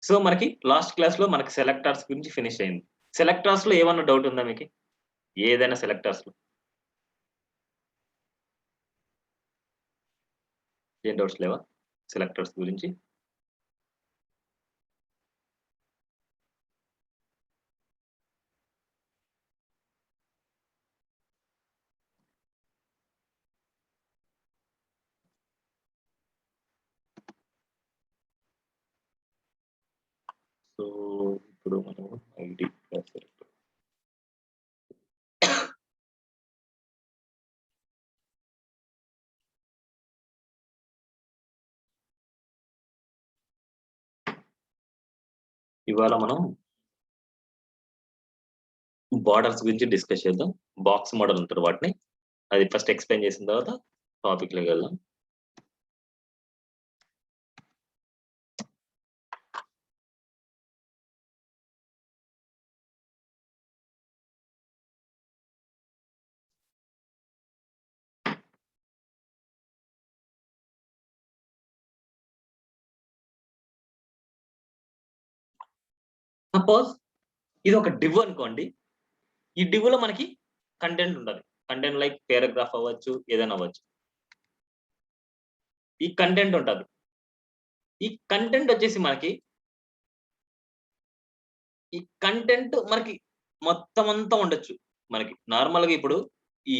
So మనకి last క్లాస్‌లో మనకి సెలెక్టార్స్ గురించి ఫినిష్ అయింది. సెలెక్టార్స్‌లో ఏమన్నా డౌట్ ఉందా మీకి? ఏదైనా సెలెక్టార్స్‌లో? ఏం డౌట్స్ లేవా? సెలెక్టర్స్ గురించి? సో ఇప్పుడు మనం ఐడీ క్లాస్ సెలెక్టర్. ఇవాళ మనం బోర్డర్స్ గురించి డిస్కస్ చేద్దాం. బాక్స్ మోడల్ అంటారు వాటిని. అది ఫస్ట్ ఎక్స్‌ప్లెయిన్ చేసిన తర్వాత టాపిక్‌లోకి వెళ్దాం. సపోజ్ ఇది ఒక డివ్ అనుకోండి. ఈ డివ్‌లో మనకి కంటెంట్ ఉంటది. కంటెంట్ లైక్ పారాగ్రాఫ్ అవ్వచ్చు, ఏదైనా అవ్వచ్చు. ఈ కంటెంట్ ఉంటది. ఈ కంటెంట్ వచ్చేసి ఈ కంటెంట్ మనకి మొత్తం అంతా ఉండొచ్చు. మనకి నార్మల్‌గా ఇప్పుడు ఈ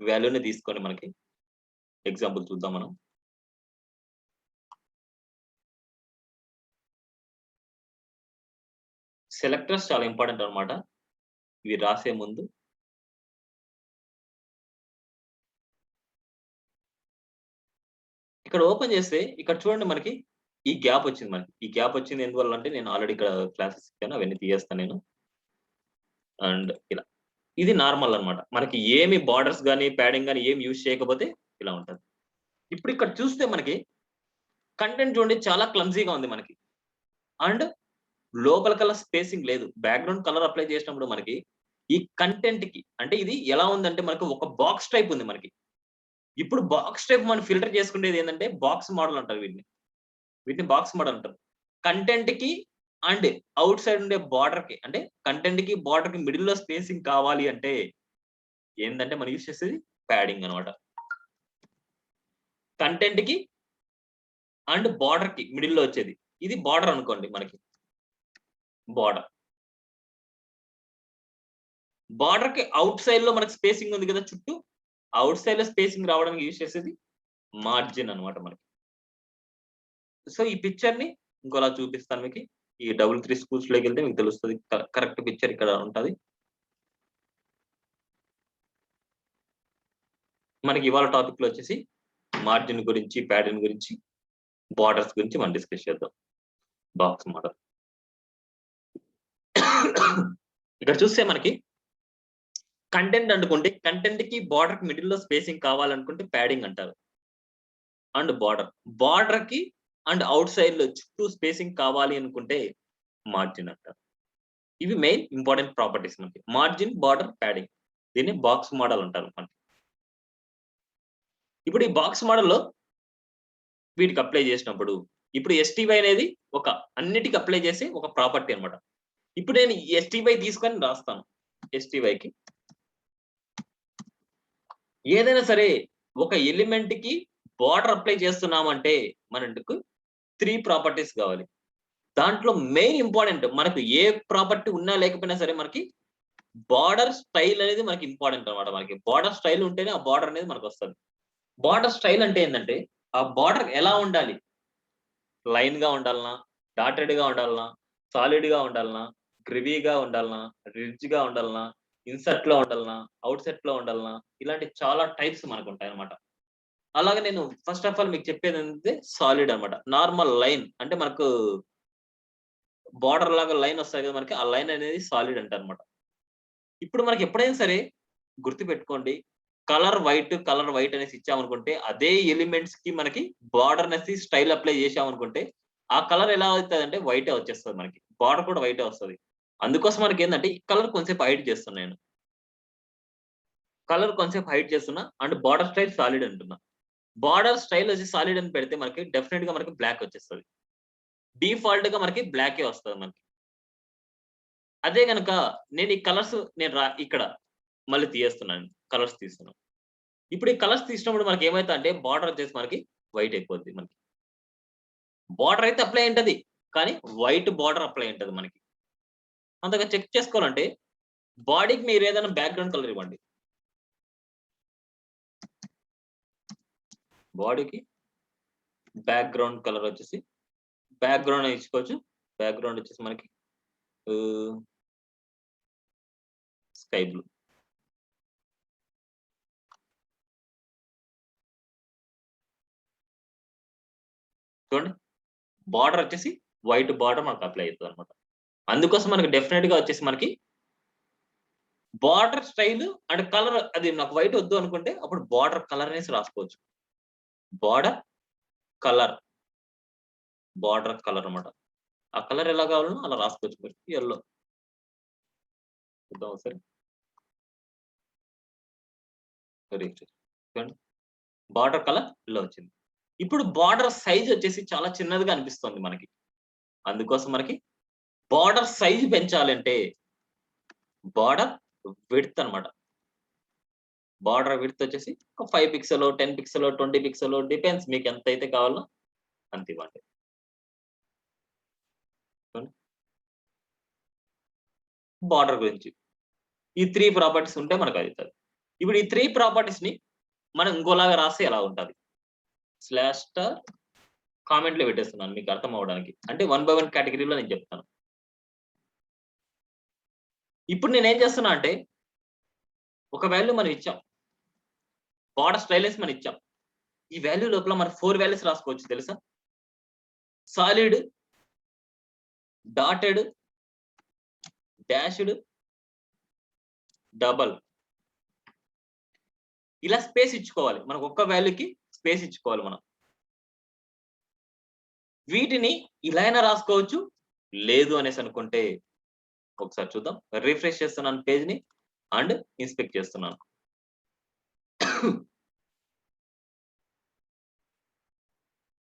వాల్యూని తీసుకొని మనకి ఎగ్జాంపుల్ చూద్దాం మనం. సెలెక్టర్స్ చాలా ఇంపార్టెంట్ అన్నమాట. ఇవి రాసే ముందు ఇక్కడ ఓపెన్ చేస్తే ఇక్కడ చూడండి మనకి ఈ గ్యాప్ వచ్చింది మనకి. ఈ గ్యాప్ వచ్చింది ఎందువల్ల అంటే నేను ఆల్రెడీ ఇక్కడ క్లాసెస్ ఇచ్చాను. అవన్నీ తీయేస్తాను నేను. అండ్ ఇలా. ఇది నార్మల్ అన్నమాట. మనకి ఏమి బోర్డర్స్ గాని, ప్యాడింగ్ గాని ఏమి యూజ్ చేయకపోతే ఇలా ఉంటది. ఇప్పుడు ఇక్కడ చూస్తే మనకి కంటెంట్ చూడండి చాలా క్లమ్జీగా ఉంది మనకి. అండ్ లోపల కల్లా స్పేసింగ్ లేదు. బ్యాక్‌గ్రౌండ్ కలర్ అప్లై చేసినప్పుడు మనకి ఈ కంటెంట్‌కి అంటే ఇది ఎలా ఉందంటే మనకు ఒక బాక్స్ టైప్ ఉంది మనకి. ఇప్పుడు బాక్స్ టైప్ మనం ఫిల్టర్ చేసుకునేది ఏందంటే బాక్స్ మోడల్ అంటారు వీటిని. వీటిని బాక్స్ మోడల్ అంటారు. కంటెంట్‌కి అండ్ ఔట్ సైడ్ ఉండే బోర్డర్‌కి అంటే కంటెంట్‌కి, బోర్డర్‌కి మిడిల్‌లో స్పేసింగ్ కావాలి అంటే ఏందంటే మనం యూజ్ చేసేది ప్యాడింగ్ అన్నమాట. కంటెంట్‌కి అండ్ బోర్డర్‌కి మిడిల్‌లో వచ్చేది. ఇది బోర్డర్ అనుకోండి మనకి. బోర్డర్. బోర్డర్‌కి ఔట్ సైడ్‌లో మనకి స్పేసింగ్ ఉంది కదా చుట్టూ. ఔట్ సైడ్‌లో స్పేసింగ్ రావడానికి యూజ్ చేసేది మార్జిన్ అన్నమాట మనకి. సో, ఈ పిక్చర్‌ని ఇంకోలా చూపిస్తాను మీకి. ఈ డబుల్ 3 స్కూల్స్‌లోకెళ్తే మీకు తెలుస్తది. కరెక్ట్ పిక్చర్ ఇక్కడ ఉంటది. మనకి ఇవాళ టాపిక్‌లో వచ్చేసి మార్జిన్ గురించి, ప్యాటర్న్ గురించి, బోర్డర్స్ గురించి మనం డిస్కస్ చేద్దాం. Box model. ఇక్కడ చూస్తే మనకి కంటెంట్ అనుకోండి. కంటెంట్‌కి, బోర్డర్‌కి మిడిల్‌లో స్పేసింగ్ కావాలనుకుంటే ప్యాడింగ్ అంటారు. And border. బోర్డర్‌కి అండ్ ఔట్ సైడ్‌లో చుట్టూ స్పేసింగ్ కావాలి అనుకుంటే మార్జిన్ అంటారు. ఇవి మెయిన్ ఇంపార్టెంట్ ప్రాపర్టీస్ మనకి. Margin, border, padding. దీన్ని బాక్స్ మోడల్ అంటారు మనకి. ఇప్పుడు ఈ బాక్స్ మోడల్‌లో వీటికి అప్లై చేసినప్పుడు, ఇప్పుడు ఎస్‌టివై అనేది ఒక అన్నిటికి అప్లై చేసే ఒక ప్రాపర్టీ అన్నమాట. ఇప్పుడు నేను ఈ ఎస్‌టివై తీసుకొని రాస్తాను. ఎస్‌టివైకి ఏదైనా సరే ఒక ఎలిమెంట్‌కి బోర్డర్ అప్లై చేస్తున్నామంటే మనకు 3 ప్రాపర్టీస్ కావాలి. దాంట్లో మెయిన్ ఇంపార్టెంట్ మనకు ఏ ప్రాపర్టీ ఉన్నా లేకపోయినా సరే మనకి బోర్డర్ స్టైల్ అనేది మనకి ఇంపార్టెంట్ అన్నమాట మనకి. బోర్డర్ స్టైల్ ఉంటేనే ఆ బోర్డర్ అనేది మనకొస్తది. బోర్డర్ స్టైల్ అంటే ఏందంటే ఆ బోర్డర్ ఎలా ఉండాలి? లైన్‌గా ఉండాలనా? డాటెడ్‌గా ఉండాలనా? సాలిడ్‌గా ఉండాలనా? గ్రివీగా ఉండాలనా? రిడ్జ్‌గా ఉండాలనా? ఇన్సర్ట్‌లో ఉండాలనా? ఔట్‌సెట్‌లో ఉండాలనా? ఇలాంటి చాలా టైప్స్ మనకుంటాయన్నమాట. అలాగే నేను ఫస్ట్ ఆఫ్ ఆల్ మీకు చెప్పేదేంటంటే సాలిడ్ అన్నమాట. నార్మల్ లైన్ అంటే మనకు బోర్డర్ లాగా లైన్ వస్తాయి కదా! మనకి. ఆ లైన్ అనేది సాలిడ్ అంటారన్నమాట. ఇప్పుడు మనకి ఎప్పుడైనా సరే గుర్తుపెట్టుకోండి. కలర్ వైట్ అనేసి ఇచ్చామనుకుంటే అదే ఎలిమెంట్స్‌కి మనకి బోర్డర్ అనేసి స్టైల్ అప్లై చేశామనుకుంటే ఆ కలర్ ఎలా అవుతదంటే వైటే వచ్చేస్తది మనకి. బోర్డర్ కూడా వైటే వస్తది. అందుకోసం మనకేందంటే ఈ కలర్ కొంసేపు హైడ్ చేస్తున్నా నేను. కలర్ కొంసేపు హైడ్ చేస్తున్నా అండ్ బోర్డర్ స్టైల్ సాలిడ్ అంటున్నా. బోర్డర్ స్టైల్ వచ్చి సాలిడ్ అని పెడితే మనకి డెఫినిట్‌గా మనకి బ్లాక్ వచ్చేస్తది. డిఫాల్ట్ గా మనకి బ్లాకే వస్తుంది మనకి. అదే గనక నేను ఈ కలర్స్ నేను ఇక్కడ మళ్ళీ తీయేస్తున్నాను. కలర్స్ తీస్తున్నాను. ఇప్పుడు ఈ కలర్స్ తీసినప్పుడు మనకి ఏమైతదంటే బార్డర్ వచ్చేసి మనకి వైట్ అయిపోద్ది మనకి. బార్డర్ అయితే అప్లై అయింటది. కానీ వైట్ బార్డర్ అప్లై అయింటది మనకి. అంతగా చెక్ చేసుకోవాలంటే బాడీకి మీరు ఏదైనా బ్యాక్‌గ్రౌండ్ కలర్ ఇవ్వండి. బాడీకి బ్యాక్‌గ్రౌండ్ కలర్ వచ్చేసి బ్యాక్‌గ్రౌండ్ అని ఇచ్చుకోవచ్చు. బ్యాక్‌గ్రౌండ్ వచ్చేసి మనకి ఆహ్, స్కై బ్లూ. చూడండి. బార్డర్ వచ్చేసి వైట్ బార్డర్ మనకు అప్లై అయితదన్నమాట. అందుకోసం మనకి డెఫినిట్‌గా వచ్చేసి మనకి బార్డర్ స్టైల్ అండ్ కలర్ అది నాకు వైట్ వద్దు అనుకుంటే అప్పుడు బార్డర్ కలర్ అనేసి రాసుకోవచ్చు. బార్డర్ కలర్, బార్డర్ కలర్ అన్నమాట. ఆ కలర్ ఎలా కావాలనో అలా రాసుకోవచ్చు మీరు. యెల్లో చూద్దాం ఒకసారి. చూడండి. బార్డర్ కలర్ యెల్లో వచ్చింది. ఇప్పుడు బార్డర్ సైజ్ వచ్చేసి చాలా చిన్నదిగా అనిపిస్తుంది మనకి. అందుకోసం మనకి బార్డర్ సైజ్ పెంచాలంటే బార్డర్ విడ్త్ అన్నమాట. బార్డర్ విడ్త్ వచ్చేసి ఒక 5 పిక్సెలో, 10 పిక్సెలో, 20 పిక్సెలో డిపెండ్స్ మీకు ఎంతైతే కావాలో అంత ఇవ్వండి. చూడండి. బార్డర్ గురించి. ఈ 3 ప్రాపర్టీస్ ఉంటే మనకు అయితది. ఇప్పుడు ఈ 3 ప్రాపర్టీస్‌ని మనం ఇంకోలాగా రాస్తే ఎలా ఉంటది? స్లాష్ స్టార్ కామెంట్‌లో పెట్టేస్తున్నాను మీకు అర్థం అవ్వడానికి. అంటే 1 బై 1 కేటగిరీలో నేను చెప్తాను. ఇప్పుడు నేనేం చేస్తున్నా అంటే ఒక వాల్యూ మనం ఇచ్చాం. బార్డర్ స్టైలెస్ మనం ఇచ్చాం. ఈ వాల్యూ లోపల మనం 4 వాల్యూస్ రాసుకోవచ్చు తెలుసా? Solid, dotted, dashed, double. ఇలా స్పేస్ ఇచ్చుకోవాలి. మనకు ఒక్క వాల్యూకి స్పేస్ ఇచ్చుకోవాలి మనం. వీటిని ఇలా అయినా రాసుకోవచ్చు. లేదు అనేసి అనుకుంటే ఒకసారి చూద్దాం. రిఫ్రెష్ చేస్తున్నాను పేజ్‌ని అండ్ ఇన్స్పెక్ట్ చేస్తున్నాను.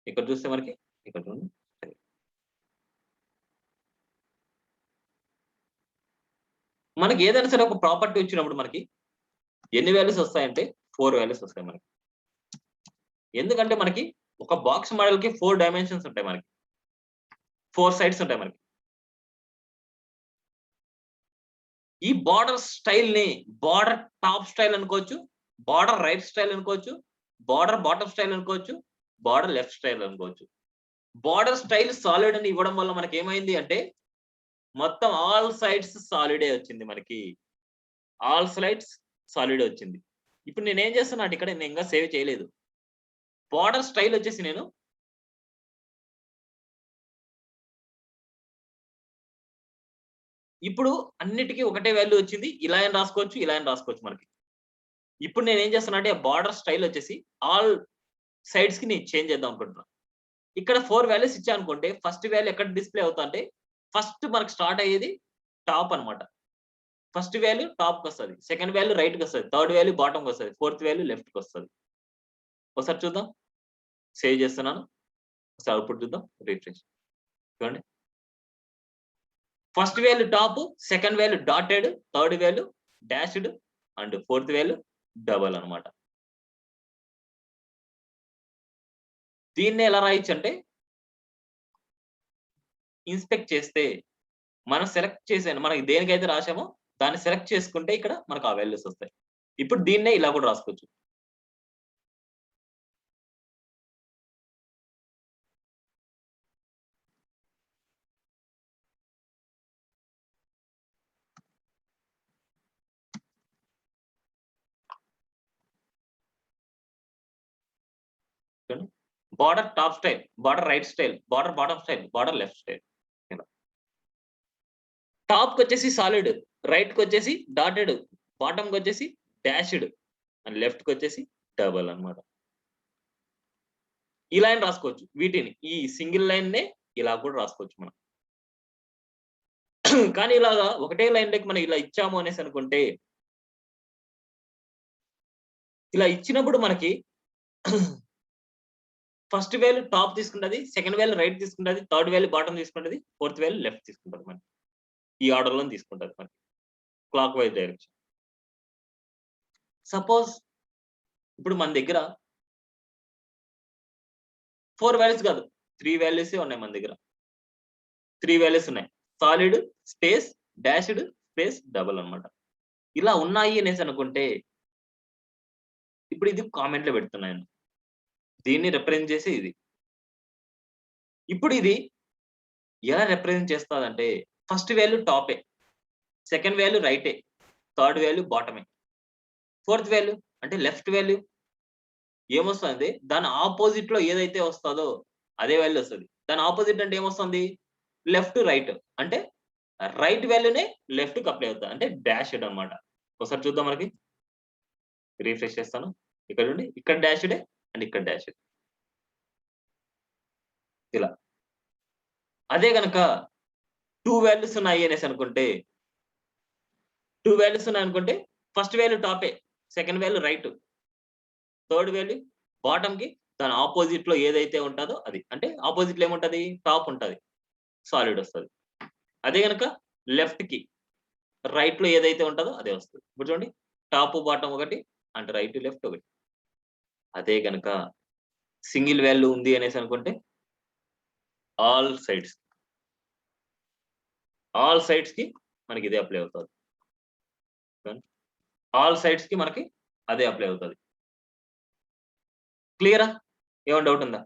ఇక్కడ చూస్తే మనకి ఇక్కడ చూడండి. మనకి ఏదైనా సరే ఒక ప్రాపర్టీ వచ్చినప్పుడు మనకి ఎన్ని వాల్యూస్ వస్తాయంటే 4 వాల్యూస్ వస్తాయి మనకి. ఎందుకంటే మనకి ఒక బాక్స్ మోడల్‌కి 4 డైమెన్షన్స్ ఉంటాయి మనకి. 4 సైడ్స్ ఉంటాయి మనకి. ఈ బార్డర్ స్టైల్‌ని బార్డర్ టాప్ స్టైల్ అనుకోవచ్చు. బార్డర్ రైట్ స్టైల్ అనుకోవచ్చు. బార్డర్ బాటమ్ స్టైల్ అనుకోవచ్చు. బార్డర్ లెఫ్ట్ స్టైల్ అనుకోవచ్చు. బార్డర్ స్టైల్ సాలిడ్ అని ఇవ్వడం వల్ల మనకేమైంది అంటే మొత్తం ఆల్ సైడ్స్ సాలిడే వచ్చింది మనకి. ఆల్ సైడ్స్ సాలిడే వచ్చింది. ఇప్పుడు నేనేం చేస్తున్నా అంటే ఇక్కడ నేను ఇంకా సేవ్ చేయలేదు. బార్డర్ స్టైల్ వచ్చేసి నేను ఇప్పుడు అన్నిటికి ఒకటే వాల్యూ వచ్చింది. ఇలా అని రాసుకోవచ్చు, ఇలా అని రాసుకోవచ్చు మనకి. ఇప్పుడు నేనేం చేస్తున్నా అంటే బార్డర్ స్టైల్ వచ్చేసి ఆల్ సైడ్స్‌కి నేను చేంజ్ చేద్దాం అనుకుంటున్నా. ఇక్కడ 4 వాల్యూస్ ఇచ్చాననుకోండి ఫస్ట్ వాల్యూ ఎక్కడ డిస్‌ప్లే అవుతా అంటే ఫస్ట్ మనకు స్టార్ట్ అయ్యేది టాప్ అన్నమాట. ఫస్ట్ వాల్యూ టాప్‌కొస్తది. సెకండ్ వాల్యూ రైట్‌కొస్తది. థర్డ్ వాల్యూ బాటమ్‌కొస్తది. ఫోర్త్ వాల్యూ లెఫ్ట్‌కొస్తది. ఒకసారి చూద్దాం. సేవ్ చేస్తున్నాను. ఒకసారి అవుట్‌పుట్ చూద్దాం. రిఫ్రెష్. చూడండి. First value top, second value dotted, third value dashed and fourth value double అన్నమాట. దీన్ని ఎలా రాయొచ్చంటే ఇన్స్పెక్ట్ చేస్తే మనం సెలెక్ట్ చేసాను. మనకి దేనికైతే రాసామో దాన్ని సెలెక్ట్ చేసుకుంటే ఇక్కడ మనకు ఆ వాల్యూస్ వస్తాయి. ఇప్పుడు దీన్నే ఇలా కూడా రాసుకోవచ్చు. చూడండి. Border top style, border right style, border bottom style, border left style. ఇలా. టాప్‌కొచ్చేసి సాలిడ్, రైట్‌కొచ్చేసి డాటెడ్, బాటమ్‌కొచ్చేసి డాష్డ్ అండ్ లెఫ్ట్‌కొచ్చేసి డబుల్ అన్నమాట. ఈ లైన్ రాసుకోవచ్చు. వీటిని ఈ సింగిల్ లైన్‌నే ఇలా కూడా రాసుకోవచ్చు మనం. కానీ ఇలాగా ఒకటే లైన్‌లోకి మనం ఇలా ఇచ్చాము అనేసి అనుకుంటే ఇలా ఇచ్చినప్పుడు మనకి ఫస్ట్ వాల్యూ టాప్ తీసుకుంటది, సెకండ్ వాల్యూ రైట్ తీసుకుంటది, థర్డ్ వాల్యూ బాటమ్ తీసుకుంటది, ఫోర్త్ వాల్యూ లెఫ్ట్ తీసుకుంటది మనకి. ఈ ఆర్డర్ లో తీసుకుంటది మనకి క్లాక్ వైజ్ డైరెక్షన్. సపోజ్ ఇప్పుడు మన దగ్గర 4 వాల్యూస్ కాదు, 3 వాల్యూస్ ఉన్నాయి మన దగ్గర. 3 వాల్యూస్ ఉన్నాయి. Solid, space, dashed, space, double అన్నమాట. ఇలా ఉన్నాయి అనేసి అనుకుంటే ఇప్పుడు ఇది కామెంట్ లో పెడుతున్నాను. దీన్ని రిప్రజెంట్ చేసి ఇది. ఇప్పుడు ఇది ఎలా రిప్రజెంట్ చేస్తాదంటే ఫస్ట్ వాల్యూ టాపే, సెకండ్ వాల్యూ రైటే, థర్డ్ వాల్యూ బాటమే, ఫోర్త్ వాల్యూ అంటే లెఫ్ట్ వాల్యూ ఏమొస్తుంది, దాని ఆపోజిట్ లో ఏదైతే వస్తుందో అదే వాల్యూ వస్తుంది. దాని ఆపోజిట్ అంటే ఏమొస్తుంది, లెఫ్ట్ రైట్, అంటే రైట్ వాల్యూనే లెఫ్ట్ కి అప్లై అవుతుంది, అంటే డాష్డ్ అన్నమాట. ఒకసారి చూద్దాం, మనకి రీఫ్రెష్ చేస్తాను. ఇక్కడ నుండి ఇక్కడ డాష్డే అండ్ ఇక్కడ డాష్డ్ ఇలా. అదే గనక 2 వాల్యూస్ ఉన్నాయి అనేసి అనుకుంటే, 2 వాల్యూస్ ఉన్నాయి అనుకుంటే ఫస్ట్ వాల్యూ టాపే, second value right, third value bottom కి దాని ఆపోజిట్ లో ఏదైతే ఉంటుందో అది, అంటే ఆపోజిట్ లో ఏముంటది, టాప్ ఉంటది, సాలిడ్ వస్తుంది. అదే గనక లెఫ్ట్ కి రైట్ లో ఏదైతే ఉంటుందో అదే వస్తుంది. ఇప్పుడు చూడండి, టాప్ బాటమ్ ఒకటి అంటే రైట్ లెఫ్ట్ ఒకటి. అదే గనక సింగిల్ వాల్యూ ఉంది అనేసి అనుకుంటే ఆల్ సైడ్స్ కి మనకి ఇదే అప్లై అవుతుంది. ఆల్ సైడ్స్ కి మనకి అదే అప్లై అవుతుంది. క్లియరా? ఏమైనా డౌట్ ఉందా?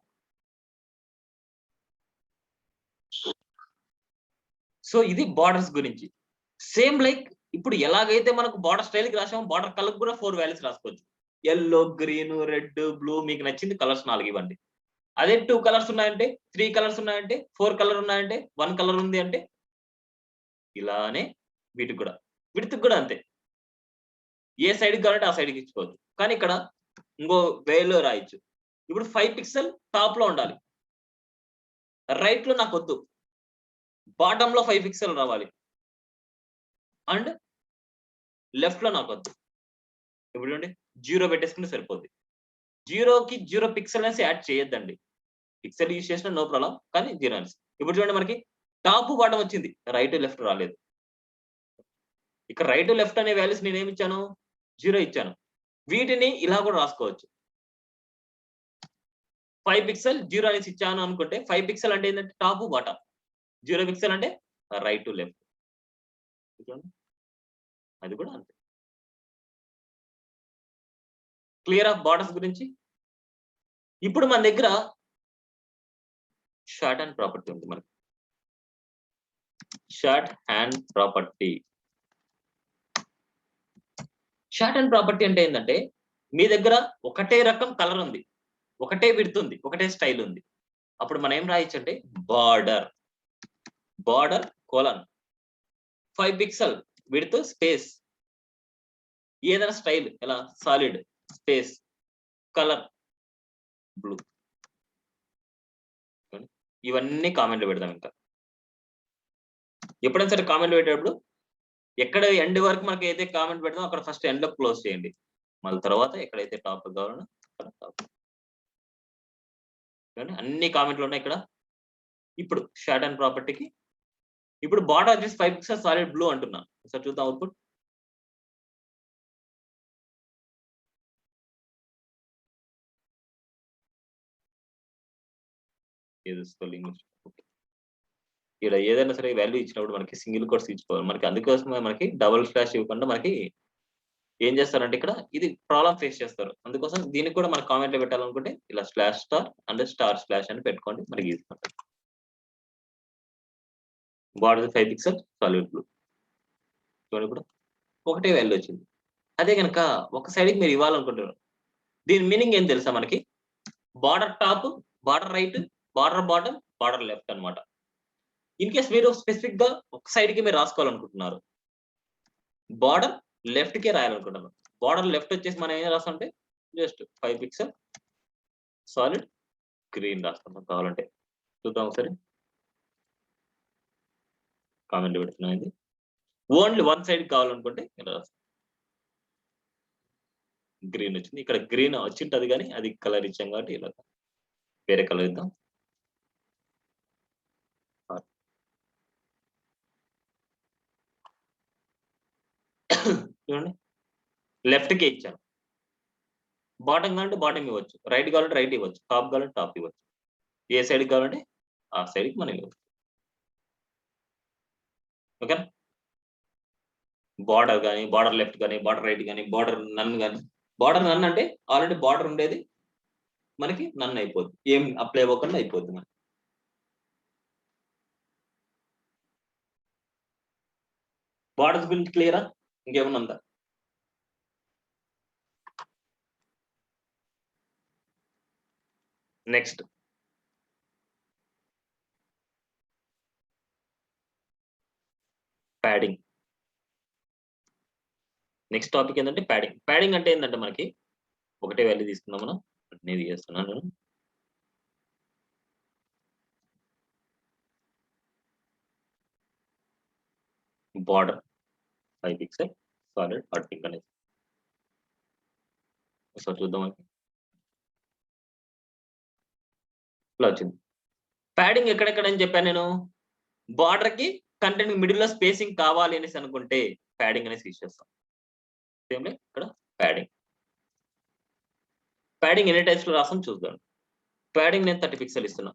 సో ఇది బార్డర్స్ గురించి. సేమ్ లైక్ ఇప్పుడు ఎలాగైతే మనకు బార్డర్ స్టైల్ కి రాసామో బార్డర్ కలర్ కూడా 4 వాల్యూస్ రాసుకోవచ్చు. ఎల్లో, గ్రీన్, రెడ్, బ్లూ, మీకు నచ్చింది కలర్స్ 4 ఇవ్వండి. అదే 2 కలర్స్ ఉన్నాయంటే, 3 కలర్స్ ఉన్నాయంటే, 4 కలర్ ఉన్నాయంటే, 1 కలర్ ఉంది అంటే ఇలానే వీటికి కూడా, విడ్త్‌కి కూడా అంతే. ఏ సైడ్‌కి కావాలంటే ఆ సైడ్‌కి ఇచ్చుకోవచ్చు. కానీ ఇక్కడ ఇంకో వేలో రాయొచ్చు. ఇప్పుడు 5 పిక్సెల్ టాప్ లో ఉండాలి. రైట్ లో నాకొద్దు. బాటమ్ లో 5 పిక్సెల్ రావాలి. అండ్ లెఫ్ట్ లో నాకొద్దు. ఇప్పుడు చూడండి, 0 పెట్టేసుకుంటే సరిపోద్ది. 0కి 0 పిక్సెల్ అనేసి యాడ్ చేయొద్దండి. పిక్సెల్ యూజ్ చేసినా నో ప్రాబ్లమ్, కానీ 0 అనేసి. ఇప్పుడు చూడండి, మనకి టాప్ బాటమ్ వచ్చింది, రైట్ లెఫ్ట్ రాలేదు. ఇక్కడ రైట్ లెఫ్ట్ అనే వాల్యూస్ నేను ఏమి ఇచ్చాను, 0 ఇచ్చాను. వీటిని ఇలా కూడా రాసుకోవచ్చు. 5 పిక్సెల్ 0 అనేసి ఇచ్చాను అనుకుంటే 5 పిక్సెల్ అంటే ఏంటంటే టాప్ బాటమ్, 0 పిక్సెల్ అంటే రైట్ టు లెఫ్ట్. అది కూడా అంతే. క్లియర్ ఆఫ్ బార్డర్స్ గురించి. ఇప్పుడు మన దగ్గర షార్ట్ హ్యాండ్ ప్రాపర్టీ ఉంది. మనకి short hand property. Short hand property అంటే ఏంటంటే మీ దగ్గర ఒకటే రకం కలర్ ఉంది, ఒకటే విడ్త్ ఉంది, ఒకటే స్టైల్ ఉంది. అప్పుడు మనం ఏం రాయొచ్చు అంటే border colon 5 pixel width space ఏదైనా స్టైల్, ఎలా సాలిడ్ స్పేస్ కలర్ బ్లూ. ఇవన్నీ కామెంట్లు పెడదాం. ఇంకా ఎప్పుడైనా సరే కామెంట్ పెట్టేటప్పుడు ఎక్కడ ఎండ్ వరకు మనకి అయితే కామెంట్ పెడదాం అక్కడ ఫస్ట్ ఎండ్ లో క్లోజ్ చేయండి. మళ్ళీ తర్వాత ఎక్కడైతే టాప్ కావాలన్నా అక్కడ టాప్. అన్ని కామెంట్లు ఉన్నాయి ఇక్కడ. ఇప్పుడు షార్ట్ అండ్ ప్రాపర్టీకి ఇప్పుడు బార్డర్ వచ్చేసి 5 పిక్సెల్ సాలిడ్ బ్లూ అంటున్నా. ఒకసారి చూద్దాం అవుట్పుట్. ఏదో స్పెల్లింగ్ ఇక్కడ ఏదైనా సరే వాల్యూ ఇచ్చినప్పుడు మనకి సింగిల్ కోట్స్ ఇచ్చుకోవాలి. మనకి అందుకోసమే మనకి డబుల్ స్లాష్ ఇవ్వకుండా మనకి ఏం చేస్తారంటే ఇక్కడ ఇది ప్రాబ్లం ఫేస్ చేస్తారు. అందుకోసం దీనికి కూడా మన కామెంట్ లో పెట్టాలనుకుంటే ఇలా slash star and star slash అని పెట్టుకోండి, మనకి ఈజీ ఉంటుంది. బార్డర్ 5 పిక్సెల్ సాలిడ్ బ్లూ చూడండి. ఇప్పుడు ఒకటే వాల్యూ వచ్చింది. అదే కనుక ఒక సైడ్కి మీరు ఇవ్వాలనుకుంటున్నారు, దీని మీనింగ్ ఏం తెలుసా మనకి, border top, border right, border bottom, border left అన్నమాట. ఇన్ కేస్ మీరు స్పెసిఫిక్ గా ఒక సైడ్ కి మీరు రాసుకోవాలనుకుంటున్నారు, బార్డర్ లెఫ్ట్ కే రాయాలనుకుంటున్నారు. బార్డర్ లెఫ్ట్ వచ్చేసి మనం ఏం రాస్తామంటే జస్ట్ 5 పిక్సెల్ సాలిడ్ గ్రీన్ రాస్తాం కావాలంటే. చూద్దాం ఒకసారి కామెంట్ పెడుతున్నాం. ఇది ఓన్లీ వన్ సైడ్ కావాలనుకుంటే ఇలా రాస్తాం. గ్రీన్ వచ్చింది, ఇక్కడ గ్రీన్ వచ్చింటది కానీ అది కలర్ ఇచ్చాం కాబట్టి ఇలా వేరే కలర్ ఇద్దాం. చూడండి, లెఫ్ట్ కి ఇచ్చాను. బాటమ్ కావాలంటే బాటమ్ ఇవ్వచ్చు, రైట్ కావాలంటే రైట్ ఇవ్వచ్చు, టాప్ కావాలంటే టాప్ ఇవ్వచ్చు, ఏ సైడ్ కావాలంటే ఆ సైడ్కి మనం ఇవ్వచ్చు. ఓకేనా? బార్డర్ కానీ, బార్డర్ లెఫ్ట్ కానీ, బార్డర్ రైట్ కానీ, బార్డర్ నన్ కానీ. బార్డర్ నన్ అంటే ఆల్రెడీ బార్డర్ ఉండేది మనకి నన్ అయిపోద్ది, ఏం అప్లై అవ్వకుండా అయిపోద్ది మనకి. బార్డర్స్ గురించి క్లియరా? ఇంకేమన్నా ఉందా? Next padding. నెక్స్ట్ టాపిక్ ఏంటంటే ప్యాడింగ్. ప్యాడింగ్ అంటే ఏంటంటే మనకి ఒకటే వాల్యూ తీసుకుందాం మనం. నేను చేస్తున్నాను. Border 5 pixel solid hot pink అనేది. ఒకసారి చూద్దాం. ఇట్లా వచ్చింది. ప్యాడింగ్ ఎక్కడెక్కడ అని చెప్పాను నేను. బార్డర్ కి కంటెంట్ మిడిల్ లో స్పేసింగ్ కావాలి అనేసి అనుకుంటే ప్యాడింగ్ అనేసి యూజ్ చేస్తాం. సేమ్ ఇక్కడ ప్యాడింగ్. ప్యాడింగ్ ఎన్ని టైప్స్ లో రాస్తాం చూద్దాం. ప్యాడింగ్ నేను 30 పిక్సెల్ ఇస్తున్నా.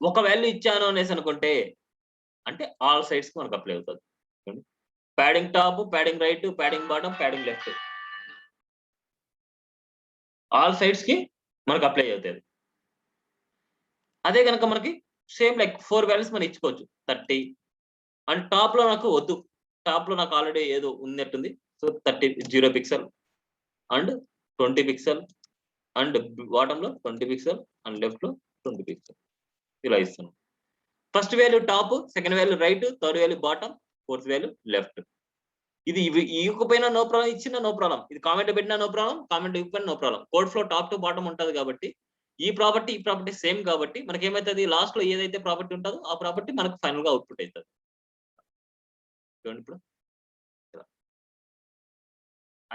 ఒక వాల్యూ ఇచ్చాను అనేసి అనుకుంటే అంటే ఆల్ సైడ్స్ కి మనకు అప్లై అవుతుంది. Padding top, padding right, padding bottom, padding left, all sides కి మనకు అప్లై అవుతుంది. అదే కనుక మనకి సేమ్ లైక్ 4 వాల్యూస్ మనం ఇచ్చుకోవచ్చు. 30 అండ్ టాప్ లో నాకు వద్దు, టాప్ లో నాకు ఆల్రెడీ ఏదో ఉన్నట్టుంది. So 0 pixel and 20 pixel and bottom లో 20 పిక్సెల్ అండ్ లెఫ్ట్ లో 20 పిక్సెల్ ఇలా ఇస్తాను. First value top, second value right, third value bottom, fourth value left. ఇది ఇవ్వకపోయినా నో ప్రాబ్లం, ఇచ్చినా నో ప్రాబ్లం, ఇది కామెంట్ పెట్టినా నో ప్రాబ్లం, కామెంట్ ఇవ్వకపోయినా no problem. Code flow top to bottom ఉంటుంది కాబట్టి ఈ ప్రాపర్టీ సేమ్ కాబట్టి మనకి ఏమైతుంది, లాస్ట్ లో ఏదైతే ప్రాపర్టీ ఉంటుందో ఆ ప్రాపర్టీ మనకు ఫైనల్ గా అవుట్పుట్ అవుతుంది. చూడండి ఇప్పుడు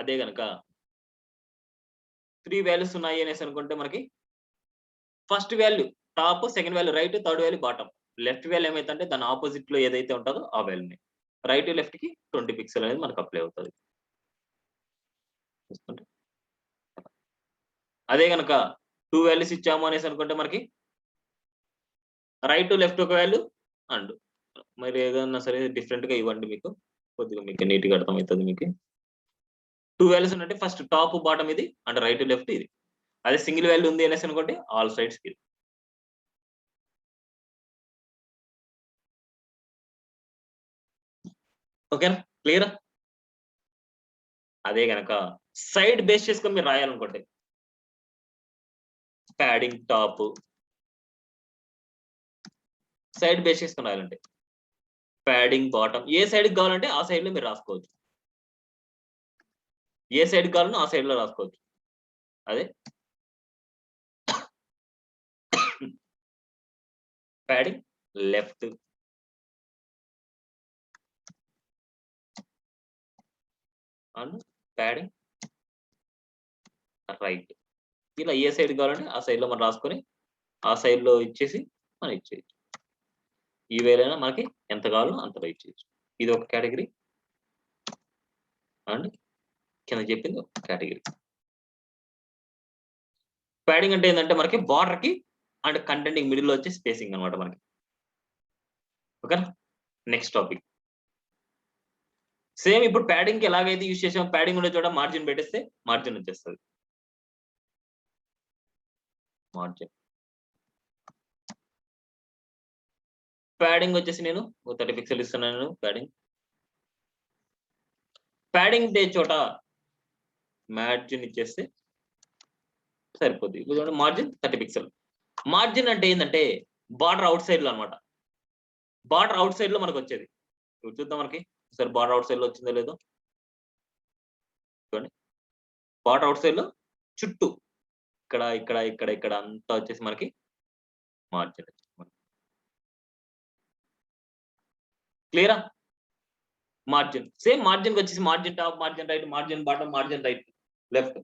అదే గనక 3 వాల్యూస్ ఉన్నాయి అనేసి అనుకుంటే మనకి first value top, second value right, third value bottom, left value ఏమైతుందంటే దాని ఆపోజిట్ లో ఏదైతే ఉంటుందో ఆ వాల్యూని రైట్ లెఫ్ట్ కి 20 పిక్సెల్ అనేది మనకు అప్లై అవుతుంది. అదే గనక 2 వాల్యూస్ ఇచ్చాము అనేసి అనుకుంటే మనకి రైట్ లెఫ్ట్ ఒక వాల్యూ అండ్ మరి ఏదన్నా సరే డిఫరెంట్ గా ఇవ్వండి, మీకు కొద్దిగా మీకు నీట్ గా అర్థమవుతుంది. మీకు 2 వాల్యూస్ ఉన్నట్టే ఫస్ట్ టాప్ బాటమ్ ఇది అండ్ రైట్ లెఫ్ట్ ఇది. అదే సింగిల్ వాల్యూ ఉంది అనేసి అనుకోండి ఆల్ సైడ్స్ కి. ఓకేనా? క్లియరా? అదే గనక సైడ్ బేస్ చేసుకొని మీరు రాయాలనుకోండి ప్యాడింగ్ టాప్ సైడ్ బేస్ చేసుకొని రాయాలంటే ప్యాడింగ్ బాటమ్ ఏ సైడ్ కావాలంటే ఆ సైడ్ లో మీరు రాసుకోవచ్చు, ఏ సైడ్ కావాలనో ఆ సైడ్ లో రాసుకోవచ్చు. అదే padding left and padding right. ఇలా ఏ సైడ్ కావాలంటే ఆ సైడ్ లో మనం రాసుకొని ఆ సైడ్ లో ఇచ్చేసి మనం ఇచ్చేయచ్చు. ఈ వేలైనా మనకి ఎంత కావాలో అంతలో ఇచ్చేయచ్చు. ఇది ఒక కేటగిరీ అండ్ కింద చెప్పింది ఒక కేటగిరీ. ప్యాడింగ్ అంటే ఏంటంటే మనకి బార్డర్ కి అండ్ కంటెంట్ మిడిల్ లో వచ్చే స్పేసింగ్ అనమాట మనకి. ఓకేనా? నెక్స్ట్ టాపిక్ సేమ్ ఇప్పుడు ప్యాడింగ్ కి ఎలాగైతే యూజ్ చేసాం, ప్యాడింగ్ ఉండే చోట మార్జిన్ పెట్టేస్తే మార్జిన్ వచ్చేస్తుంది. మార్జిన్ ప్యాడింగ్ వచ్చేసి నేను 30 పిక్సెల్ ఇస్తున్నాను. ప్యాడింగ్ డే చోట మార్జిన్ ఇచ్చేస్తే సరిపోద్ది. ఇప్పుడు మార్జిన్ 30 పిక్సెల్. మార్జిన్ అంటే ఏంటంటే బార్డర్ అవుట్ సైడ్ లో అనమాట. బార్డర్ అవుట్ సైడ్ లో మనకు వచ్చేది. ఇప్పుడు చూద్దాం మనకి సరే బార్డర్ అవుట్ సైడ్ లో వచ్చిందో లేదో చూడండి. బార్డర్ అవుట్ సైడ్ లో చుట్టూ ఇక్కడ ఇక్కడ ఇక్కడ ఇక్కడ అంతా వచ్చేసి మనకి మార్జిన్. క్లియరా? మార్జిన్ సేమ్ మార్జిన్ వచ్చేసి margin top, margin right, margin bottom, margin right left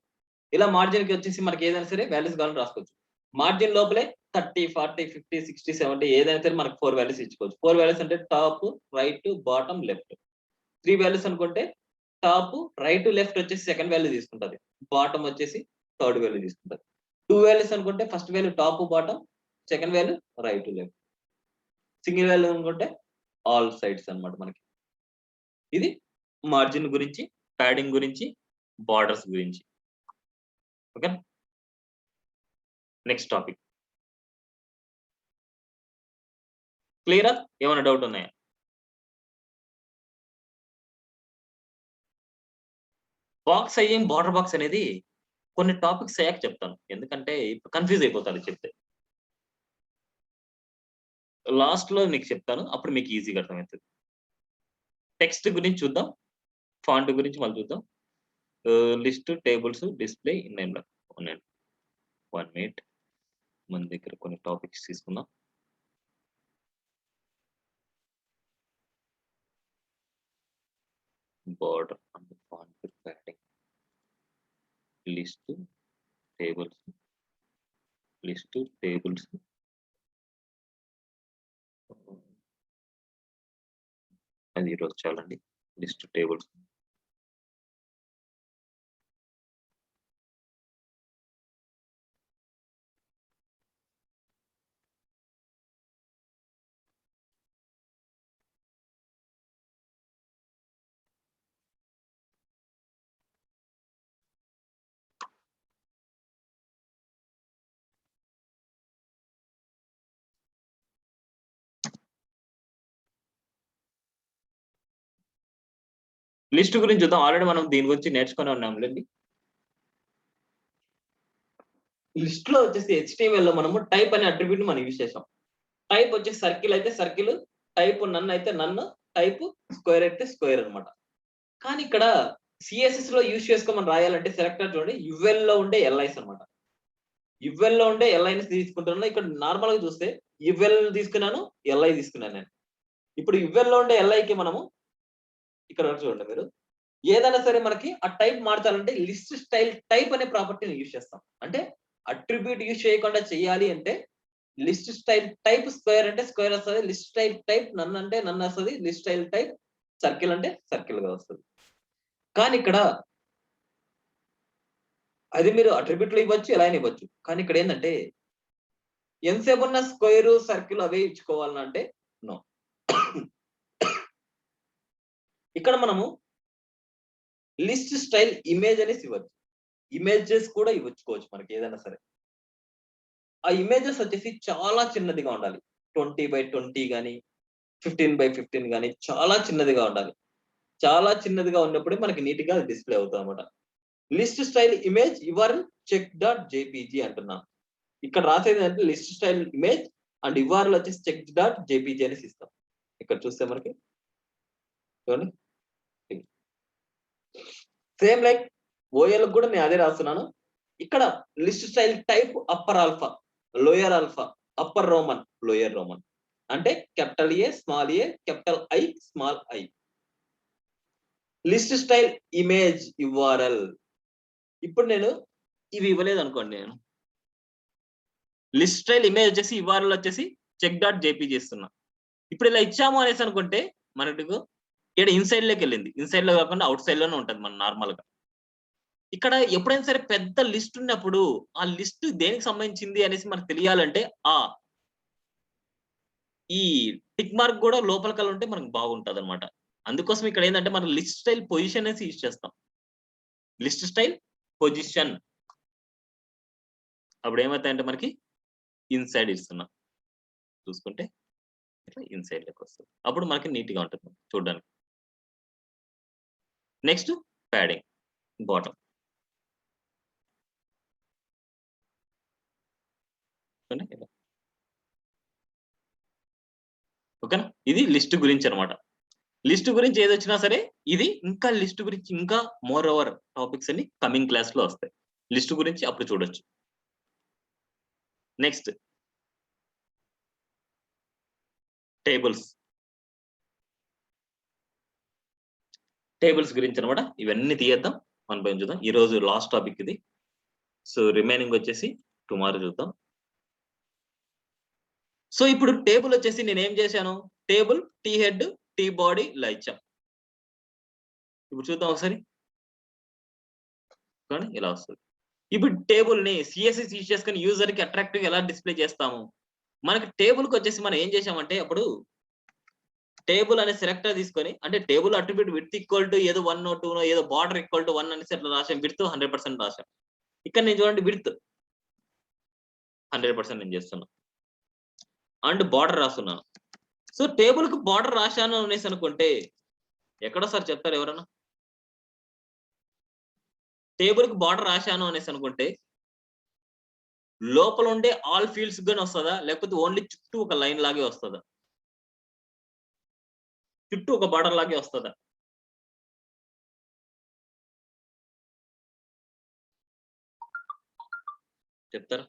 ఇలా మార్జిన్ కి వచ్చేసి మనకి ఏదైనా సరే వాల్యూస్ కావాలని రాసుకోవచ్చు. మార్జిన్ లోపలే 30, 40, 50, 60, 70 ఏదైనా సరే మనకు 4 వాల్యూస్ ఇచ్చుకోవచ్చు. 4 వాల్యూస్ అంటే top, right, bottom, left. 3 values అనుకుంటే టాప్, రైట్, లెఫ్ట్ వచ్చేసి సెకండ్ వాల్యూ తీసుకుంటది. బాటమ్ వచ్చేసి థర్డ్ వాల్యూ తీసుకుంటది. 2 వాల్యూస్ అనుకుంటే first value top, bottom, second value right, left. Single value అనుకుంటే ఆల్ సైడ్స్ అన్నమాట మనకి. ఇది మార్జిన్ గురించి, ప్యాడింగ్ గురించి, బార్డర్స్ గురించి. ఓకే. Next topic. క్లియరా? ఏమైనా డౌట్ ఉన్నాయా? బాక్స్ అయ్యేం బార్డర్ బాక్స్ అనేది కొన్ని టాపిక్స్ అయ్యాక చెప్తాను. ఎందుకంటే ఇప్పుడు కన్‌ఫ్యూజ్ అయిపోతారు చెప్తే. లాస్ట్‌లో మీకు చెప్తాను. అప్పుడు మీకు ఈజీగా అర్థమవుతది. టెక్స్ట్ గురించి చూద్దాం. ఫాంట్ గురించి మళ్ళీ చూద్దాం. లిస్ట్, టేబుల్స్, డిస్‌ప్లే, ఇన్‌లైన్ ఉన్నాయండి. 1 మినిట్. మన దగ్గర కొన్ని టాపిక్స్ తీసుకుందాం. Border and font padding. List, tables, list, tables. అది ఈరోజు చాలండి. List, tables. లిస్ట్ గురించి చూద్దాం. ఆల్రెడీ మనం దీని గురించి నేర్చుకునే ఉన్నాంలెండి. లిస్ట్‌లో వచ్చేసి హెచ్‌టీఎంఎల్‌లో మనము టైప్ అనే అట్రిబ్యూట్‌ని మనం యూజ్ చేసాం. టైప్ వచ్చేసి సర్కిల్ అయితే సర్కిల్, టైప్ నన్ అయితే నన్, టైప్ స్క్వేర్ అయితే స్క్వేర్ అన్నమాట. కానీ ఇక్కడ సీఎస్ఎస్‌లో యూజ్ చేసుకోమని రాయాలంటే సెలెక్టర్ చూడండి యుఎల్‌లో ఉండే ఎల్ఐస్ అన్నమాట. యుఎల్‌లో ఉండే ఎల్ఐని తీసుకుంటున్నాను. ఇక్కడ నార్మల్‌గా చూస్తే యుఎల్ తీసుకున్నాను, ఎల్ఐ తీసుకున్నాను నేను. ఇప్పుడు యుఎల్‌లో ఉండే ఎల్ఐకి మనము ఇక్కడ చూడండి మీరు. ఏదైనా సరే మనకి ఆ టైప్ మార్చాలంటే లిస్ట్ స్టైల్ టైప్ అనే ప్రాపర్టీని యూజ్ చేస్తాం. అంటే అట్రిబ్యూట్ యూజ్ చేయకుండా చేయాలి అంటే లిస్ట్ స్టైల్ టైప్ స్క్వేర్ అంటే స్క్వేర్ వస్తది. లిస్ట్ స్టైల్ టైప్ నన్ అంటే నన్ వస్తది. లిస్ట్ స్టైల్ టైప్ సర్కిల్ అంటే సర్కిల్ గా వస్తది. కానీ ఇక్కడ అది మీరు అట్రిబ్యూట్‌లో ఇవ్వచ్చు, ఎలా అయినా ఇవ్వచ్చు. కానీ ఇక్కడ ఏందంటే ఎంతసేపున్న స్క్వేర్, సర్కిల్ అవే ఇచ్చుకోవాలనంటే నో. ఇక్కడ మనము లిస్ట్ స్టైల్ ఇమేజ్ అనేసి ఇవ్వచ్చు. ఇమేజెస్ కూడా ఇవ్వచ్చుకోవచ్చు మనకి ఏదైనా సరే. ఆ ఇమేజెస్ వచ్చేసి చాలా చిన్నదిగా ఉండాలి. 20/20 గాని, 15/15 గాని చాలా చిన్నదిగా ఉండాలి. చాలా చిన్నదిగా ఉన్నప్పుడే మనకి నీట్‌గా డిస్‌ప్లే అవుతదన్నమాట. List style image URL check dot JPG అంటున్నాం. ఇక్కడ రాసేదేంటంటే list style image and URL వచ్చేసి చెక్ డాట్ జేపీజీ అనేసి ఇస్తాం. ఇక్కడ చూస్తే మనకి చూడండి. సేమ్ లైక్ ఓఎల్‌కి కూడా నేను అదే రాస్తున్నాను. ఇక్కడ list style type upper alpha, lower alpha, upper roman, lower roman. అంటే capital A, small A, capital I, small I. List style image URL. ఇప్పుడు నేను ఇవి ఇవ్వలేదు అనుకోండి నేను. లిస్ట్ స్టైల్ ఇమేజ్ వచ్చేసి యుఆర్ఎల్ వచ్చేసి చెక్ డాట్ జేపీజీ ఇస్తున్నా. ఇప్పుడు ఇలా ఇచ్చాము అనేసి అనుకుంటే మనకు ఇక్కడ ఇన్సైడ్ లోకి వెళ్ళింది. ఇన్సైడ్ లో కాకుండా అవుట్ సైడ్ లోనే ఉంటది మన నార్మల్ గా. ఇక్కడ ఎప్పుడైనా సరే పెద్ద లిస్ట్ ఉన్నప్పుడు ఆ లిస్ట్ దేనికి సంబంధించింది అనేసి మనకు తెలియాలంటే ఈ టిక్ మార్క్ కూడా లోపలికల్లా ఉంటే మనకు బాగుంటది అనమాట. అందుకోసం ఇక్కడ ఏంటంటే మనం లిస్ట్ స్టైల్ పొజిషన్ అనేసి యూజ్ చేస్తాం. List style position. అప్పుడు ఏమవుతాయంటే మనకి ఇన్సైడ్ ఇస్తున్నాం. చూసుకుంటే ఇట్లా ఇన్సైడ్ లోకి వస్తుంది. అప్పుడు మనకి నీట్ గా ఉంటుంది చూడడానికి. Next padding bottom. ఓకేనా? ఇది లిస్ట్ గురించి అన్నమాట. లిస్ట్ గురించి ఏదొచ్చినా సరే ఇది ఇంకా లిస్ట్ గురించి ఇంకా మోర్ ఓవర్ టాపిక్స్ అన్ని కమింగ్ క్లాస్ లో వస్తాయి. లిస్ట్ గురించి అప్పుడు చూడొచ్చు. Next tables. టేబుల్స్ గురించి అన్నమాట. ఇవన్నీ తీయేద్దాం. వన్ బై వన్ చూద్దాం. ఈ రోజు లాస్ట్ టాపిక్ ఇది. సో రిమైనింగ్ వచ్చేసి టుమారో చూద్దాం. సో ఇప్పుడు టేబుల్ వచ్చేసి నేను ఏం చేశాను, table T head T body ఇలా ఇచ్చాం. ఇప్పుడు చూద్దాం ఒకసారి, ఇలా వస్తుంది. ఇప్పుడు టేబుల్ ని సిఎస్ఎస్ యూజ్ చేసుకుని యూజర్ కి అట్రాక్టివ్ ఎలా డిస్ప్లే చేస్తాము. మనకి టేబుల్ కి వచ్చేసి మనం ఏం చేసామంటే, అప్పుడు టేబుల్ అనే సెలెక్టర్ తీసుకొని, అంటే table attribute width equal to ఏదో 1 2 ఏదో బార్డర్ ఈక్వల్ టు 1 అనేసి అట్లా రాసాం. విడ్త్ 100% రాసాం. ఇక్కడ నేను చూడండి విడ్త్ 100% నేను చేస్తున్నా అండ్ బార్డర్ రాస్తున్నాను. సో టేబుల్ కు బార్డర్ రాశాను అనేసి అనుకుంటే, ఎక్కడో సార్ చెప్తారు ఎవరన్నా, టేబుల్ కు బార్డర్ రాశాను అనేసి అనుకుంటే లోపల ఉండే ఆల్ ఫీల్డ్స్ గాని వస్తుందా, లేకపోతే ఓన్లీ చుట్టూ ఒక లైన్ లాగే వస్తుందా, చుట్టూ ఒక బార్డర్ లాగే వస్తుందా? చెప్తారా?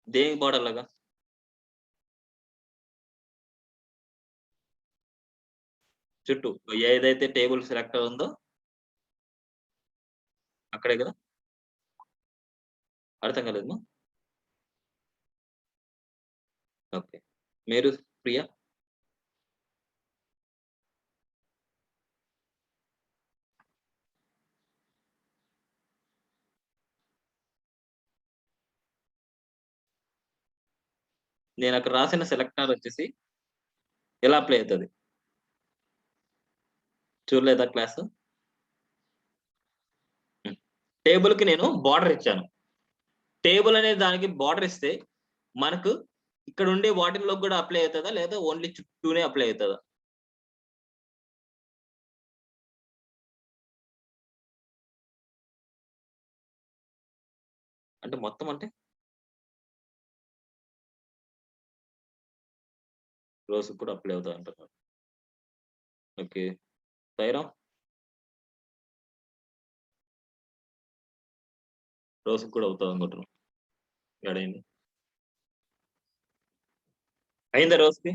దేనికి బార్డర్ లాగా? చుట్టూ ఏదైతే టేబుల్ సెలెక్టర్ ఉందో అక్కడే కదా. అర్థం కాలేదు. ఓకే, మీరు ప్రియా? నేను అక్కడ రాసిన సెలెక్టర్ వచ్చేసి ఎలా అప్లై అవుతుంది చూడలేదా క్లాస్? టేబుల్ కి నేను బార్డర్ ఇచ్చాను. టేబుల్ అనే దానికి బార్డర్ ఇస్తే మనకు ఇక్కడ ఉండే వాటిల్లో కూడా అప్లై అవుతుందా, లేదా ఓన్లీ చుట్టూనే అప్లై అవుతుందా? అంటే మొత్తం అంటే రోజు కూడా అప్లై అవుతుంది అంటున్నారు. ఓకే, సైరా రోజు కూడా అవుతుంది అనుకుంటున్నాను. ఎడైంది అయిందా రోజుకి?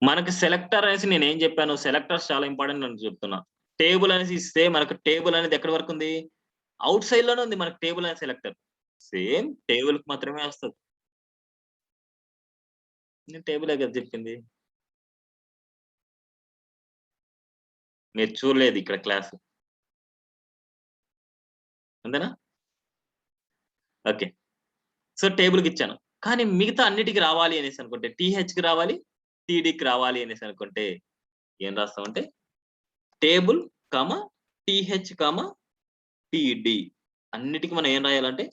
మనకి సెలెక్టర్ అనేసి నేను ఏం చెప్పాను, సెలెక్టర్స్ చాలా ఇంపార్టెంట్ అని చెప్తున్నా. టేబుల్ అనేసి ఇస్తే మనకు టేబుల్ అనేది ఎక్కడి వరకు ఉంది, అవుట్ సైడ్ లోనే ఉంది మనకు టేబుల్ అనే సెలెక్టర్. సేమ్ టేబుల్ కి మాత్రమే వస్తుంది. నేను టేబుల్ కదా చెప్పింది, మీరు చూడలేదు ఇక్కడ క్లాస్, అంతేనా? ఓకే, సో టేబుల్ కి ఇచ్చాను. కానీ మిగతా అన్నిటికి రావాలి అనేసి అనుకుంటే, టీహెచ్ కి రావాలి, టీడీకి రావాలి అనేసి అనుకుంటే ఏం రాస్తామంటే, టేబుల్ కామ టీహెచ్ కామ టీడీ అన్నిటికి మనం ఏం రాయాలంటే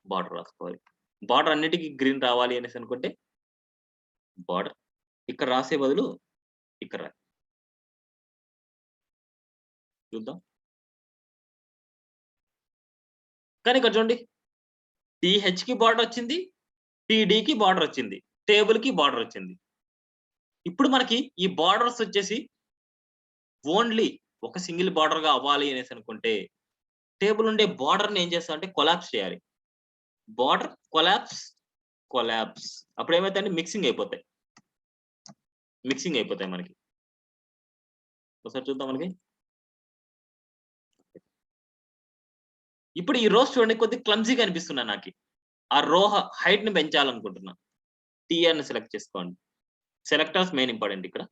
బార్డర్ రాసుకోవాలి. బార్డర్ అన్నిటికి గ్రీన్ రావాలి అనేసి అనుకుంటే బార్డర్ ఇక్కడ రాసే బదులు ఇక్కడ చూద్దాం. కానీ ఇక్కడ చూడండి, టీహెచ్ కి బార్డర్ వచ్చింది, టీడీకి బార్డర్ వచ్చింది, టేబుల్ కి బార్డర్ వచ్చింది. ఇప్పుడు మనకి ఈ బార్డర్స్ వచ్చేసి ఓన్లీ ఒక సింగిల్ బార్డర్ గా అవ్వాలి అనేసి అనుకుంటే, టేబుల్ ఉండే బార్డర్ ని ఏం చేస్తాం అంటే కొలాప్స్ చేయాలి. బార్డర్ కొలాప్స్, కొలాప్స్ అప్పుడు ఏమైతే మిక్సింగ్ అయిపోతాయి, మిక్సింగ్ అయిపోతాయి మనకి. ఒకసారి చూద్దాం మనకి. ఇప్పుడు ఈ రోస్ చూడండి కొద్దిగా క్లమ్జీగా అనిపిస్తున్నా నాకు. ఆ రో హైట్ ని పెంచాలనుకుంటున్నా. టీఆర్ ని సెలెక్ట్ చేసుకోండి. సెలెక్టర్స్ మెయిన్ ఇంపార్టెంట్ ఇక్కడ.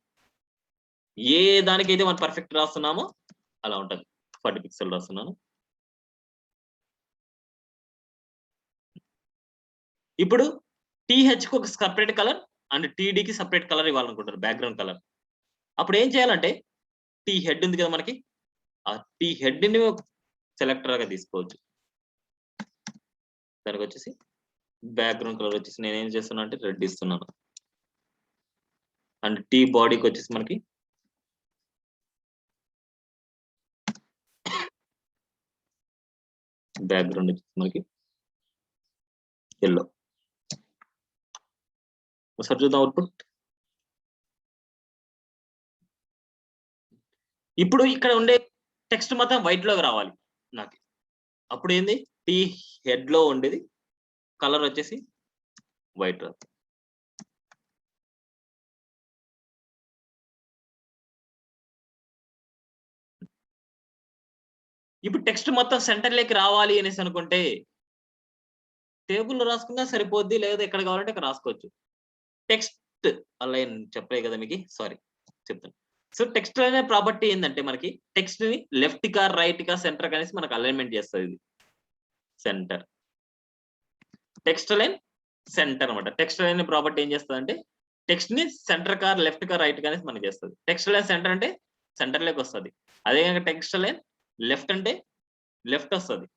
ఏ దానికైతే మనం పర్ఫెక్ట్ రాస్తున్నామో అలా ఉంటది. 40 పిక్సెల్ రాస్తున్నాను. ఇప్పుడు టీహెచ్ కి ఒక సెపరేట్ కలర్ అండ్ టీడీకి సెపరేట్ కలర్ ఇవ్వాలనుకుంటారు, బ్యాక్గ్రౌండ్ కలర్. అప్పుడు ఏం చేయాలంటే, టీ హెడ్ ఉంది కదా మనకి, ఆ టీ హెడ్ ని సెలెక్టర్ గా తీసుకోవచ్చు. దానికి వచ్చేసి బ్యాక్గ్రౌండ్ కలర్ వచ్చేసి నేను ఏం చేస్తున్నా అంటే రెడ్ ఇస్తున్నాను. అండ్ టీ బాడీకి వచ్చేసి మనకి బ్యాక్గ్రౌండ్ వచ్చేసి మనకి ఎల్లో. ఒకసారి చూద్దాం అవుట్పుట్. ఇప్పుడు ఇక్కడ ఉండే టెక్స్ట్ మొత్తం వైట్ లోకి రావాలి నాకు. అప్పుడు ఏంది, టీ హెడ్ లో ఉండేది కలర్ వచ్చేసి వైట్. ఇప్పుడు టెక్స్ట్ మొత్తం సెంటర్లోకి రావాలి అనేసి అనుకుంటే టేబుల్లో రాసుకున్నా సరిపోద్ది, లేదా ఎక్కడ కావాలంటే అక్కడ రాసుకోవచ్చు. టెక్స్ట్ అలైన్ చెప్పలే కదా మీకు, సారీ చెప్తాను. సో టెక్స్ట్ అనే ప్రాపర్టీ ఏంటంటే మనకి టెక్స్ట్ ని లెఫ్ట్ కా రైట్ కా సెంటర్ అనేసి మనకు అలైన్మెంట్ చేస్తుంది. ఇది సెంటర్ టెక్స్ట్ లైన్ సెంటర్ అనమాట. టెక్స్ట్ లైన్ ప్రాపర్టీ ఏం చేస్తుంది అంటే టెక్స్ట్ ని సెంటర్ కా లెఫ్ట్ కా రైట్ కా అనేసి మనకి చేస్తుంది. టెక్స్ట్ లైన్ సెంటర్ అంటే సెంటర్ లోకి వస్తుంది. అదే కనుక టెక్స్ట్ లైన్ లెఫ్ట్ అంటే లెఫ్ట్ వస్తుంది.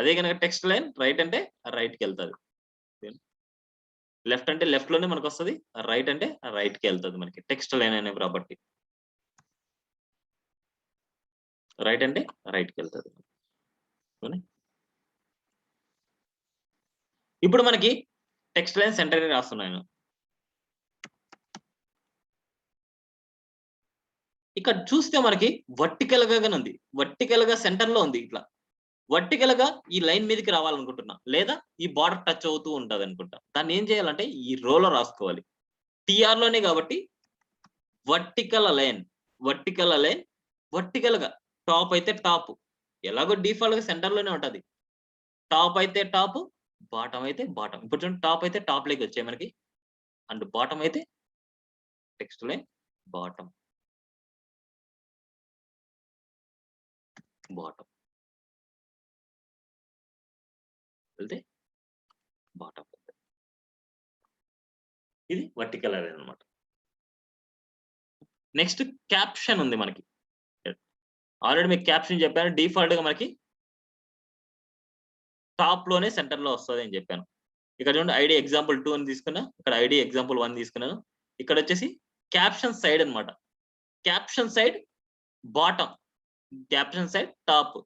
అదే కనుక టెక్స్ట్ లైన్ రైట్ అంటే రైట్ కి వెళ్తుంది. లెఫ్ట్ అంటే లెఫ్ట్ లోనే మనకు వస్తుంది, రైట్ అంటే రైట్ కి వెళ్తుంది మనకి టెక్స్ట్ లైన్ అనే ప్రాపర్టీ. రైట్ అంటే రైట్ కి వెళ్తుంది. ఇప్పుడు మనకి టెక్స్ట్ లైన్ సెంటర్ రాస్తున్నాను. ఇక్కడ చూస్తే మనకి వర్టికల్ గా ఉంది, వర్టికల్ గా సెంటర్ లో ఉంది. ఇట్లా వర్టికల్ గా ఈ లైన్ మీదకి రావాలనుకుంటున్నా, లేదా ఈ బార్డర్ టచ్ అవుతూ ఉంటది అనుకుంటా. దాన్ని ఏం చేయాలంటే ఈ రోలో రాసుకోవాలి. టిఆర్ లోనే కాబట్టి vertical line, vertical line vertical గా టాప్ అయితే టాప్, ఎలాగో డిఫాల్ట్ గా సెంటర్ లోనే ఉంటది. టాప్ అయితే టాప్, బాటం అయితే బాటం. ఇప్పుడు చూడండి, టాప్ అయితే టాప్ లోకి వచ్చాయి మనకి, అండ్ బాటం అయితే టెక్స్ట్ లైన్ బాటం, బాటం వెళ్తే బాటం. ఇది వర్టికల్ లైన్ అన్నమాట. నెక్స్ట్ క్యాప్షన్ ఉంది మనకి. ఆల్రెడీ మీకు క్యాప్షన్ చెప్పాను, డిఫాల్ట్ గా మనకి టాప్ లోనే సెంటర్ లో వస్తుంది అని చెప్పాను. ఇక్కడ చూడండి, ఐడి ఎగ్జాంపుల్ 2 అని తీసుకున్నా, ఇక్కడ ఐడి ఎగ్జాంపుల్ 1 తీసుకున్నాను. ఇక్కడ వచ్చేసి క్యాప్షన్ సైడ్ అన్నమాట. Caption side bottom, caption side top.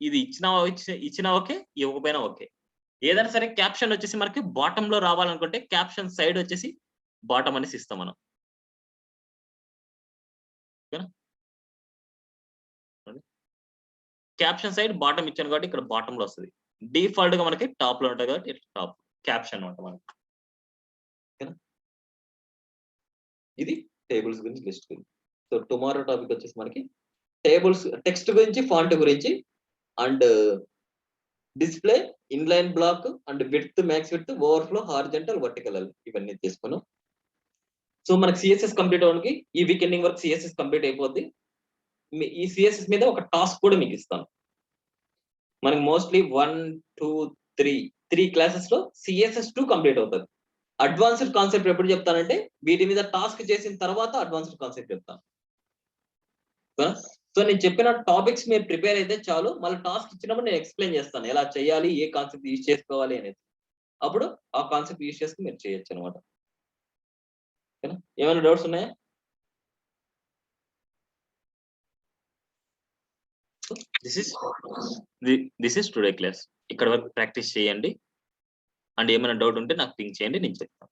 ఇది ఇచ్చినా ఓకే, ఇవ్వకపోయినా ఓకే. ఏదైనా సరే క్యాప్షన్ వచ్చేసి మనకి బాటం లో రావాలనుకుంటే క్యాప్షన్ సైడ్ వచ్చేసి బాటం అనేసి ఇస్తాం మనం. క్యాప్షన్ సైడ్ బాటం ఇచ్చాను కాబట్టి ఇక్కడ బాటం లో వస్తుంది. డిఫాల్ట్ గా మనకి టాప్ లో ఉంటుంది కాబట్టి టాప్ క్యాప్షన్ అనమాట మనకి. ఇది టేబుల్స్ గురించి, లిస్ట్ గురించి. సో టుమారో టాపిక్ వచ్చేసి మనకి టేబుల్స్, టెక్స్ట్ గురించి, ఫాంట్ గురించి, and display, inline black, and width, max width, overflow, horizontal, vertical ఇవన్నీ తీసుకున్నాం. సో మనకి సిఎస్ఎస్ కంప్లీట్ అవ్వడానికి ఈ వీక్ ఎండింగ్ వరకు సిఎస్ఎస్ కంప్లీట్ అయిపోద్ది. ఈ సిఎస్ఎస్ మీద ఒక టాస్క్ కూడా మీకు ఇస్తాను. మనకి మోస్ట్లీ 1, 2, 3 క్లాసెస్ లో సిఎస్ఎస్ 2 కంప్లీట్ అవుతుంది. అడ్వాన్స్డ్ కాన్సెప్ట్ ఎప్పుడు చెప్తానంటే వీటి మీద టాస్క్ చేసిన తర్వాత అడ్వాన్స్డ్ కాన్సెప్ట్ చెప్తాను. సో నేను చెప్పిన టాపిక్స్ మీరు ప్రిపేర్ అయితే చాలు, మళ్ళీ టాస్క్ ఇచ్చినప్పుడు నేను ఎక్స్ప్లెయిన్ చేస్తాను ఎలా చేయాలి, ఏ కాన్సెప్ట్ యూజ్ చేసుకోవాలి అనేది. అప్పుడు ఆ కాన్సెప్ట్ యూజ్ చేసుకుని మీరు చేయొచ్చు అనమాట. ఏమైనా డౌట్స్ ఉన్నాయా? This is today class. ఇక్కడ వరకు ప్రాక్టీస్ చేయండి, అండ్ ఏమైనా డౌట్ ఉంటే నాకు పింక్ చేయండి, నేను చెప్తాను.